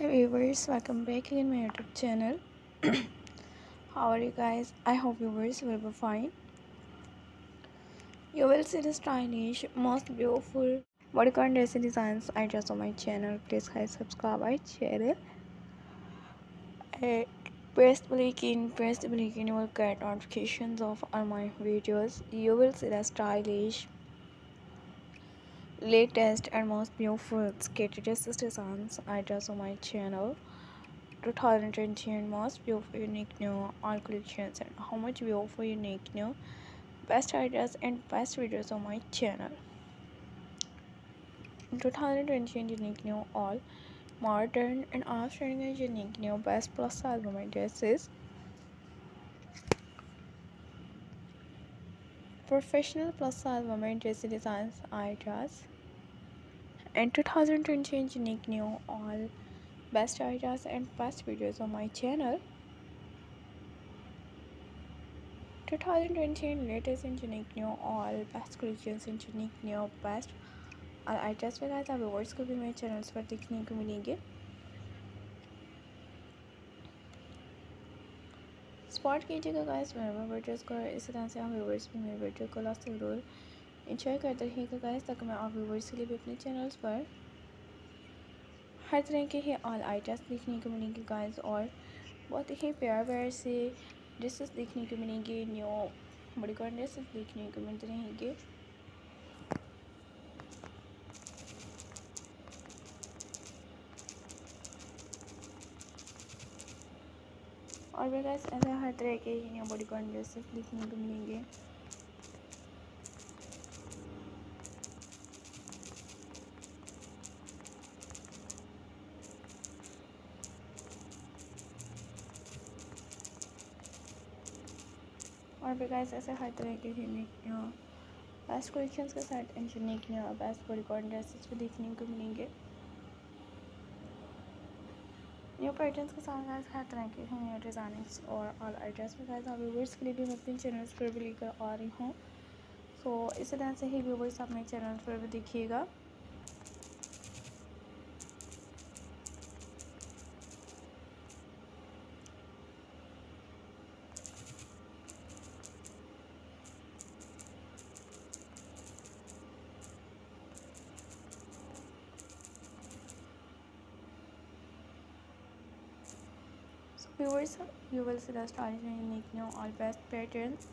Hi viewers, welcome back again my YouTube channel. How are you guys? I hope viewers will be fine. You will see the stylish, most beautiful bodycon dress designs I just on my channel. Please guys subscribe my channel. And press the bell icon, you will get notifications of all my videos. You will see the stylish, latest and most beautiful skater dresses designs I just on my channel. 2020 and most beautiful unique new all collections and how much beautiful unique new best ideas and best videos on my channel. In 2020 and unique new all modern and outstanding and unique new best plus size women dresses, professional plus size women dress designs ideas. In 2020 and unique new all best ideas and best videos on my channel. 2020 latest and unique new all best collections and unique new best ideas वगैरह आप viewers को भी मेरे channels पर देखने को मिलेंगे. Support कीजिएगा गाइस मेरे वीडियोज़ को. इसी तरह से आप व्यूअर्स भी मेरे वीडियो को लास्ट तक जरूर इंजॉय करते रहिएगा गाइस, ताकि मैं आप व्यूअर्स के लिए भी अपने चैनल्स पर हर तरह के ही ऑल आइडियाज़ देखने को मिलेंगे गाइस, और बहुत ही प्यार से ड्रेसेस देखने को मिलेंगे. न्यू बॉडीकॉन ड्रेसेस देखने को मिलते रहेंगे. और भी गाइस ऐसे हर तरह के न्यू बॉडीकॉन ड्रेसेस देखने को मिलेंगे. और भी गाइस ऐसे हर तरह के यूनिक न्यू बेस्ट कलेक्शंस के साथ unique new best bodycon dresses भी देखने को मिलेंगे. न्यू पैटर्न्स के साथ गाइस हर तरह के न्यू डिज़ाइनिंग्स और ऑल आइडियाज़ में गाइस आप व्यूवर्स के लिए भी मैं अपने चैनल्स पर भी लेकर आ रही हूँ. सो इसी तरह से ही व्यूवर्स अपने चैनल्स पर भी देखिएगा. So viewers, you will see the stylish and unique new all best patterns